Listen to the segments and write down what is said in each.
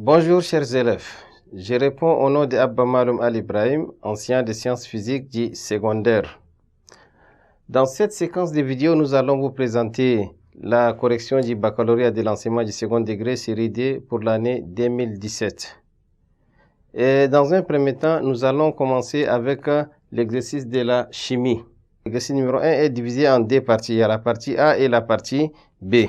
Bonjour chers élèves, je réponds au nom de Abba Maloum Al Ibrahim, enseignant des sciences physiques du secondaire. Dans cette séquence de vidéos, nous allons vous présenter la correction du baccalauréat de l'enseignement du second degré série D pour l'année 2017. Et dans un premier temps, nous allons commencer avec l'exercice de la chimie. L'exercice numéro 1 est divisé en deux parties. Il y a la partie A et la partie B.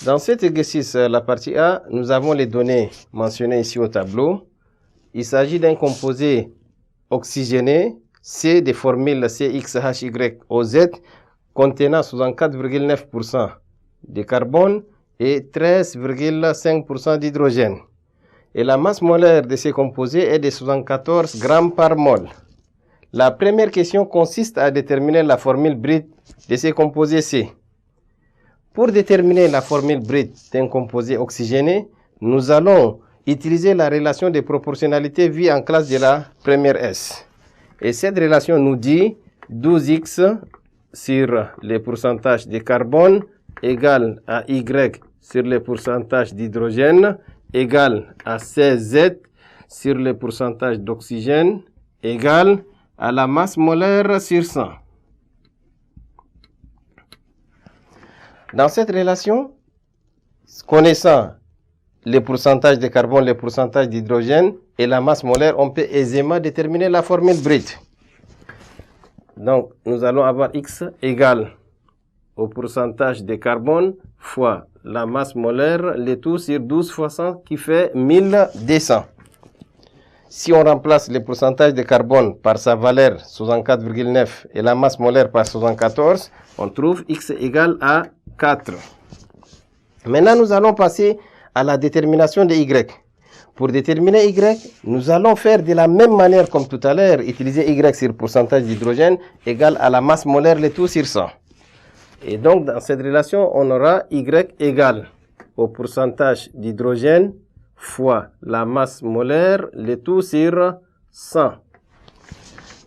Dans cet exercice, la partie A, nous avons les données mentionnées ici au tableau. Il s'agit d'un composé oxygéné, C des formules CXHYOZ, contenant 64,9% de carbone et 13,5% d'hydrogène. Et la masse molaire de ces composés est de 74 grammes par mol. La première question consiste à déterminer la formule brute de ces composés C. Pour déterminer la formule brute d'un composé oxygéné, nous allons utiliser la relation de proportionnalité vue en classe de la première S. Et cette relation nous dit 12X sur le pourcentage de carbone égale à Y sur le pourcentage d'hydrogène égale à 16Z sur le pourcentage d'oxygène égale à la masse molaire sur 100. Dans cette relation, connaissant le pourcentage de carbone, le pourcentage d'hydrogène et la masse molaire, on peut aisément déterminer la formule brute. Donc, nous allons avoir X égale au pourcentage de carbone fois la masse molaire, le tout sur 12 fois 100 qui fait 1200. Si on remplace le pourcentage de carbone par sa valeur 64,9 et la masse molaire par 74, on trouve X égale à 4. Maintenant, nous allons passer à la détermination de Y. Pour déterminer Y, nous allons faire de la même manière comme tout à l'heure, utiliser Y sur pourcentage d'hydrogène égale à la masse molaire, le tout sur 100. Et donc, dans cette relation, on aura Y égale au pourcentage d'hydrogène fois la masse molaire, le tout sur 100.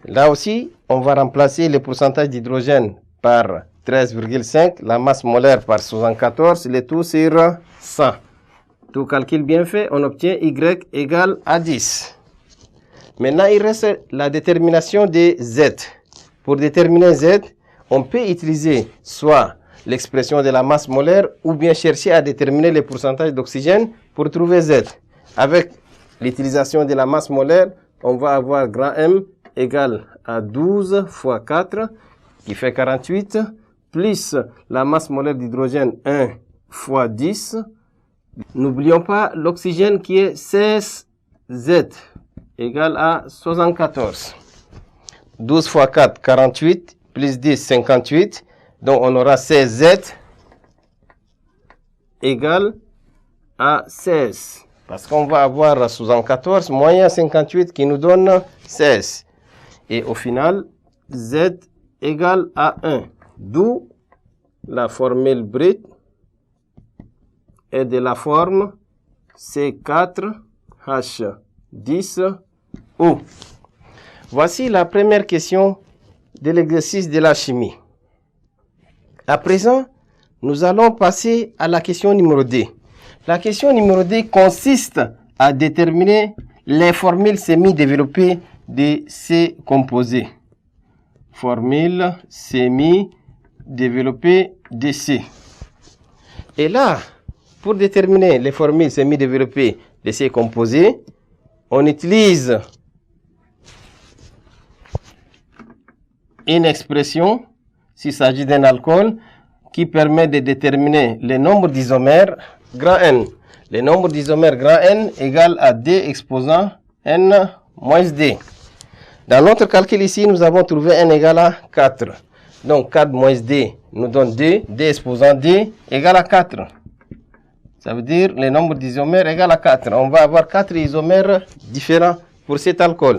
Là aussi, on va remplacer le pourcentage d'hydrogène par 13,5, la masse molaire par 74, le tout sur 100. Tout calcul bien fait, on obtient Y égale à 10. Maintenant, il reste la détermination de Z. Pour déterminer Z, on peut utiliser soit l'expression de la masse molaire ou bien chercher à déterminer le pourcentage d'oxygène pour trouver Z. Avec l'utilisation de la masse molaire, on va avoir grand M égale à 12 fois 4 qui fait 48 plus la masse molaire d'hydrogène 1 fois 10. N'oublions pas l'oxygène qui est 16Z égale à 74. 12 fois 4, 48 plus 10, 58. Donc on aura 16Z égale à 16. Parce qu'on va avoir 74 moyen 58 qui nous donne 16. Et au final, Z égale à 1. D'où la formule brute est de la forme C4H10O. Voici la première question de l'exercice de la chimie. À présent, nous allons passer à la question numéro 2. La question numéro 2 consiste à déterminer les formules semi-développées de ces composés. Formule semi-développée de C. Et là, pour déterminer les formules semi-développées de ces composés, on utilise une expression, s'il s'agit d'un alcool, qui permet de déterminer le nombre d'isomères grand N. Le nombre d'isomères grand N égale à D exposant N moins D. Dans notre calcul ici, nous avons trouvé N égale à 4. Donc 4 moins D nous donne 2. D exposant D égale à 4. Ça veut dire le nombre d'isomères égale à 4. On va avoir 4 isomères différents pour cet alcool.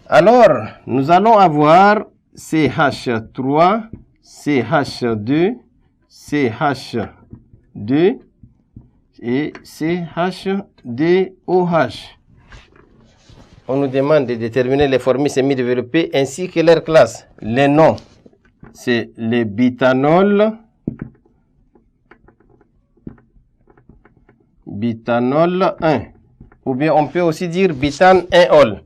Alors, nous allons avoir CH3, CH2, CH2 et CH2OH. On nous demande de déterminer les formules semi-développées ainsi que leur classe. Les noms, c'est le butanol, butanol 1. Ou bien on peut aussi dire butane 1-ol.